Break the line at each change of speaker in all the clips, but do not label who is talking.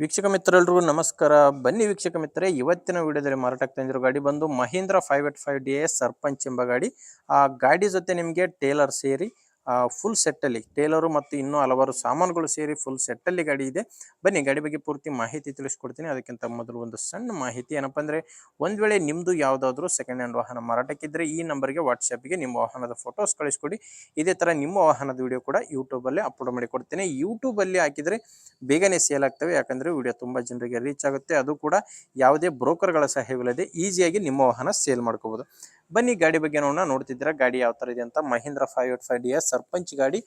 ವೀಕ್ಷಕ ಮಿತ್ರರೆಲ್ಲರಿಗೂ ನಮಸ್ಕಾರ. ಬನ್ನಿ ವೀಕ್ಷಕ ಮಿತ್ರರೇ, ಇವತ್ತಿನ ವಿಡಿಯೋದಲ್ಲಿ ಮಾರಾಟಕ್ಕೆ ತಂದಿರೋ ಗಾಡಿ ಬಂದು ಮಹೀಂದ್ರ 585 DS ಸರ್ಪಂಚ್ ಎಂಬ ಗಾಡಿ. ಆ ಗಾಡಿ ಜೊತೆ ನಿಮಗೆ ಟೇಲರ್ ಸೇರಿ ಫುಲ್ ಸೆಟ್ಟಲ್ಲಿ ಟೇಲರು ಮತ್ತು ಇನ್ನೂ ಹಲವಾರು ಸಾಮಾನುಗಳು ಸೇರಿ ಫುಲ್ ಸೆಟ್ಟಲ್ಲಿ ಗಾಡಿ ಇದೆ. ಬನ್ನಿ ಗಾಡಿ ಬಗ್ಗೆ ಪೂರ್ತಿ ಮಾಹಿತಿ ತಿಳಿಸ್ಕೊಡ್ತೀನಿ. ಅದಕ್ಕಿಂತ ಮೊದಲು ಒಂದು ಸಣ್ಣ ಮಾಹಿತಿ ಏನಪ್ಪ ಅಂದರೆ, ಒಂದು ವೇಳೆ ನಿಮ್ಮದು ಯಾವುದಾದ್ರೂ ಸೆಕೆಂಡ್ ಹ್ಯಾಂಡ್ ವಾಹನ ಮಾರಾಟಕ್ಕಿದ್ದರೆ ಈ ನಂಬರ್ಗೆ ವಾಟ್ಸಪ್ಗೆ ನಿಮ್ಮ ವಾಹನದ ಫೋಟೋಸ್ ಕಳಿಸ್ಕೊಡಿ. ಇದೇ ಥರ ನಿಮ್ಮ ವಾಹನದ ವಿಡಿಯೋ ಕೂಡ ಯೂಟ್ಯೂಬಲ್ಲಿ ಅಪ್ಲೋಡ್ ಮಾಡಿ ಕೊಡ್ತೇನೆ. ಯೂಟ್ಯೂಬಲ್ಲಿ ಹಾಕಿದರೆ ಬೇಗನೆ ಸೇಲ್ ಆಗ್ತವೆ, ಯಾಕಂದರೆ ವಿಡಿಯೋ ತುಂಬ ಜನರಿಗೆ ರೀಚ್ ಆಗುತ್ತೆ. ಅದು ಕೂಡ ಯಾವುದೇ ಬ್ರೋಕರ್ಗಳ ಸಹಾಯವಿಲ್ಲದೆ ಈಸಿಯಾಗಿ ನಿಮ್ಮ ವಾಹನ ಸೇಲ್ ಮಾಡ್ಕೋಬೋದು. ಬನ್ನಿ ಗಾಡಿ ಬಗ್ಗೆ ನೋಡ್ತಿದ್ದೀರಾ ಗಾಡಿ ಯಾವ ಥರ ಇದೆ ಅಂತ. ಮಹೀಂದ್ರ 585 DS ಸರ್ಪಂಚ್ ಗಾಡಿ.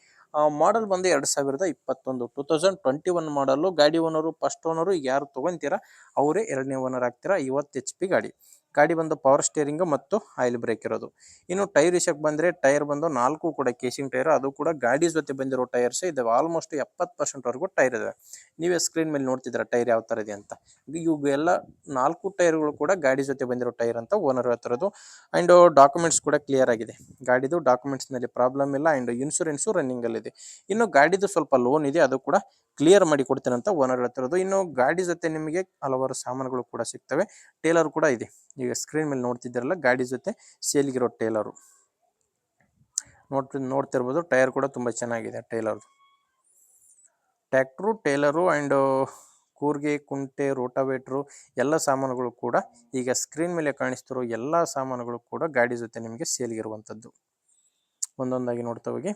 ಮಾಡಲ್ ಬಂದು 2021 2021 ಮಾಡಲು. ಗಾಡಿ ಓನರು ಫಸ್ಟ್ ಓನರು. ಯಾರು ತೊಗೊತೀರಾ ಅವರೇ ಎರಡನೇ ಓನರ್ ಆಗ್ತೀರಾ. 50 HP ಗಾಡಿ. ಗಾಡಿ ಬಂದು ಪವರ್ ಸ್ಟೇರಿಂಗ್ ಮತ್ತು ಆಯಿಲ್ ಬ್ರೇಕ್ ಇರೋದು. ಇನ್ನು ಟೈರ್ ವಿಷಯಕ್ಕೆ ಬಂದರೆ, ಟೈರ್ ಬಂದು 4 ಕೂಡ ಕೇಸಿಂಗ್ ಟೈರ್. ಅದು ಕೂಡ ಗಾಡಿ ಜೊತೆ ಬಂದಿರೋ ಟೈರ್ಸ್ ಇದಾವೆ. ಆಲ್ಮೋಸ್ಟ್ 70% ವರೆಗೂ ಟೈರ್ ಇದೆ. ನೀವೇ ಸ್ಕ್ರೀನ್ ಮೇಲೆ ನೋಡ್ತಿದ್ದೀರಾ ಟೈರ್ ಯಾವ ಥರ ಇದೆ ಅಂತ. ಇವೆಲ್ಲ 4 ಟೈರ್ಗಳು ಕೂಡ ಗಾಡಿ ಜೊತೆ ಬಂದಿರೋ ಟೈರ್ ಅಂತ ಓನರ್ ಹೇಳ್ತಿರೋದು. ಆ್ಯಂಡ್ ಡಾಕ್ಯುಮೆಂಟ್ಸ್ ಕೂಡ ಕ್ಲಿಯರ್ ಆಗಿದೆ. ಗಾಡಿದು ಡಾಕ್ಯುಮೆಂಟ್ಸ್ನಲ್ಲಿ ಪ್ರಾಬ್ಲಮ್ ಇಲ್ಲ. ಆ್ಯಂಡ್ ಇನ್ಶೂರೆನ್ಸು ರನ್ನಿಂಗಲ್ಲಿದೆ. ಇನ್ನು ಗಾಡಿದು ಸ್ವಲ್ಪ ಲೋನ್ ಇದೆ, ಅದು ಕೂಡ ಕ್ಲಿಯರ್ ಮಾಡಿ ಕೊಡ್ತೇನೆ ಅಂತ ಓನರ್ ಹೇಳ್ತಿರೋದು. ಇನ್ನು ಗಾಡಿ ಜೊತೆ ನಿಮಗೆ ಹಲವಾರು ಸಾಮಾನುಗಳು ಕೂಡ ಸಿಗ್ತವೆ. ಟೇಲರ್ ಕೂಡ ಇದೆ. ಈಗ ಸ್ಕ್ರೀನ್ ಮೇಲೆ ನೋಡ್ತಿದ್ದೀರಲ್ಲ ಗಾಡಿ ಜೊತೆ ಸೇಲ್ಗಿರೋ ಟೇಲರು ನೋಡ್ತಿರ್ಬೋದು. ಟೈರ್ ಕೂಡ ತುಂಬ ಚೆನ್ನಾಗಿದೆ ಟೇಲರ್ದು. ಟ್ರ್ಯಾಕ್ಟ್ರು, ಟೇಲರು ಆ್ಯಂಡ್ ಕೂರ್ಗೆ, ಕುಂಟೆ, ರೋಟಾವೇಟ್ರು ಎಲ್ಲ ಸಾಮಾನುಗಳು ಕೂಡ ಈಗ ಸ್ಕ್ರೀನ್ ಮೇಲೆ ಕಾಣಿಸ್ತಿರೋ ಎಲ್ಲ ಸಾಮಾನುಗಳು ಕೂಡ ಗಾಡಿ ಜೊತೆ ನಿಮಗೆ ಸೇಲ್ಗಿರುವಂಥದ್ದು. ಒಂದೊಂದಾಗಿ ನೋಡ್ತಾ ಹೋಗಿ.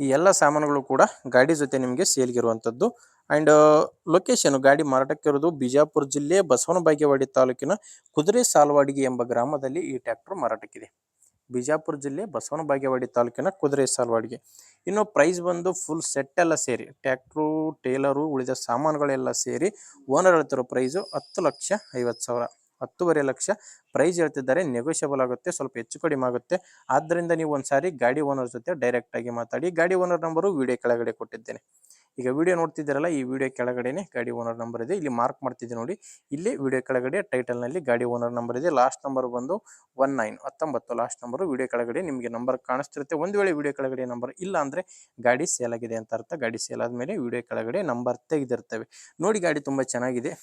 ಈ ಎಲ್ಲ ಸಾಮಾನುಗಳು ಕೂಡ ಗಾಡಿ ಜೊತೆ ನಿಮಗೆ ಸೇಲ್ಗಿರುವಂಥದ್ದು. ಆ್ಯಂಡ್ ಲೊಕೇಶನ್ ಗಾಡಿ ಮಾರಾಟಕ್ಕೆ ಇರೋದು ಬಿಜಾಪುರ ಜಿಲ್ಲೆ ಬಸವನ ಬಾಗೇವಾಡಿ ತಾಲೂಕಿನ ಕುದುರೆ ಸಾಲವಾಡಿಗೆ ಎಂಬ ಗ್ರಾಮದಲ್ಲಿ ಈ ಟ್ರ್ಯಾಕ್ಟರ್ ಮಾರಾಟಕ್ಕಿದೆ. ಬಿಜಾಪುರ ಜಿಲ್ಲೆ ಬಸವನ ಬಾಗೇವಾಡಿ ತಾಲೂಕಿನ ಕುದುರೆ ಸಾಲವಾಡಿಗೆ. ಇನ್ನು ಪ್ರೈಸ್ ಬಂದು ಫುಲ್ ಸೆಟ್ ಎಲ್ಲ ಸೇರಿ ಟ್ರ್ಯಾಕ್ಟ್ರು, ಟೇಲರು, ಉಳಿದ ಸಾಮಾನುಗಳೆಲ್ಲ ಸೇರಿ ಓನರ್ ಹೇಳ್ತಿರೋ ಪ್ರೈಸು 10,50,000 10.5 ಲಕ್ಷ ಪ್ರೈಸ್ ಹೇಳ್ತಿದ್ದಾರೆ. ನೆಗೋಷಿಯಬಲ್ ಆಗುತ್ತೆ, ಸ್ವಲ್ಪ ಹೆಚ್ಚು ಕಡಿಮೆ ಆಗುತ್ತೆ. ಆದ್ದರಿಂದ ನೀವು ಒಂದ್ಸಾರಿ ಗಾಡಿ ಓನರ್ ಜೊತೆ ಡೈರೆಕ್ಟ್ ಆಗಿ ಮಾತಾಡಿ. ಗಾಡಿ ಓನರ್ ನಂಬರು ವಿಡಿಯೋ ಕೆಳಗಡೆ ಕೊಟ್ಟಿದ್ದೇನೆ. ಈಗ ವಿಡಿಯೋ ನೋಡ್ತಿದ್ದೀರಲ್ಲ, ಈ ವಿಡಿಯೋ ಕೆಳಗಡೆನೆ ಗಾಡಿ ಓನರ್ ನಂಬರ್ ಇದೆ. ಇಲ್ಲಿ ಮಾರ್ಕ್ ಮಾಡ್ತಿದ್ದೆ ನೋಡಿ. ಇಲ್ಲಿ ವಿಡಿಯೋ ಕೆಳಗಡೆ ಟೈಟಲ್ನಲ್ಲಿ ಗಾಡಿ ಓನರ್ ನಂಬರ್ ಇದೆ. ಲಾಸ್ಟ್ ನಂಬರ್ ಬಂದು 19 ಲಾಸ್ಟ್ ನಂಬರು. ವಿಡಿಯೋ ಕೆಳಗಡೆ ನಿಮಗೆ ನಂಬರ್ ಕಾಣಿಸ್ತಿರುತ್ತೆ. ಒಂದು ವೇಳೆ ವಿಡಿಯೋ ಕೆಳಗಡೆ ನಂಬರ್ ಇಲ್ಲ ಅಂದರೆ ಗಾಡಿ ಸೇಲ್ ಆಗಿದೆ ಅಂತ ಅರ್ಥ. ಗಾಡಿ ಸೇಲ್ ಆದಮೇಲೆ ವಿಡಿಯೋ ಕೆಳಗಡೆ ನಂಬರ್ ತೆಗೆದಿರ್ತವೆ ನೋಡಿ. ಗಾಡಿ ತುಂಬ ಚೆನ್ನಾಗಿದೆ.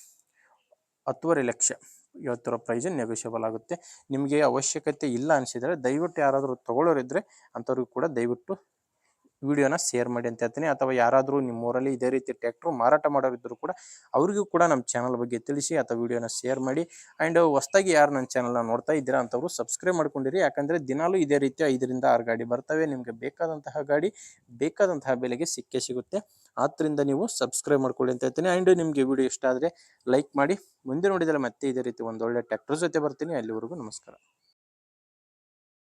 10.5 ಲಕ್ಷ ಹೇಳ್ತಿರೋ ಪ್ರೈಸ್ ನೆಗೋಷಿಯಬಲ್ ಆಗುತ್ತೆ. ನಿಮಗೆ ಅವಶ್ಯಕತೆ ಇಲ್ಲ ಅನಿಸಿದರೆ ದಯವಿಟ್ಟು ಯಾರಾದರೂ ತೊಗೊಳ್ಳೋರಿದ್ದರೆ ಅಂಥವ್ರಿಗೂ ಕೂಡ ದಯವಿಟ್ಟು ವಿಡಿಯೋನ ಶೇರ್ ಮಾಡಿ ಅಂತ ಹೇಳ್ತೀನಿ. ಅಥವಾ ಯಾರಾದರೂ ನಿಮ್ಮೂರಲ್ಲಿ ಇದೇ ರೀತಿ ಟ್ರ್ಯಾಕ್ಟ್ರು ಮಾರಾಟ ಮಾಡೋರಿದ್ದರೂ ಕೂಡ ಅವರಿಗೂ ಕೂಡ ನಮ್ಮ ಚಾನಲ್ ಬಗ್ಗೆ ತಿಳಿಸಿ ಅಥವಾ ವಿಡಿಯೋನ ಶೇರ್ ಮಾಡಿ. ಆ್ಯಂಡ್ ಹೊಸದಾಗಿ ಯಾರು ನನ್ನ ಚಾನಲ್ನ ನೋಡ್ತಾ ಇದ್ದೀರಾ ಅಂಥವ್ರು ಸಬ್ಸ್ಕ್ರೈಬ್ ಮಾಡ್ಕೊಂಡಿರಿ. ಯಾಕಂದರೆ ದಿನಾಲೂ ಇದೇ ರೀತಿ 5ರಿಂದ 6 ಗಾಡಿ ಬರ್ತವೆ. ನಿಮಗೆ ಬೇಕಾದಂತಹ ಗಾಡಿ ಬೇಕಾದಂತಹ ಬೆಲೆಗೆ ಸಿಕ್ಕೇ ಸಿಗುತ್ತೆ. ಆದ್ದರಿಂದ ನೀವು ಸಬ್ಸ್ಕ್ರೈಬ್ ಮಾಡ್ಕೊಳ್ಳಿ ಅಂತ ಹೇಳ್ತೀನಿ. ಆ್ಯಂಡ್ ನಿಮಗೆ ವಿಡಿಯೋ ಇಷ್ಟ ಆದರೆ ಲೈಕ್ ಮಾಡಿ. ಮುಂದೆ ನೋಡಿದರೆ ಮತ್ತೆ ಇದೇ ರೀತಿ ಒಂದೊಳ್ಳೆ ಟ್ರ್ಯಾಕ್ಟರ್ ಜೊತೆ ಬರ್ತೀನಿ. ಅಲ್ಲಿವರೆಗೂ ನಮಸ್ಕಾರ.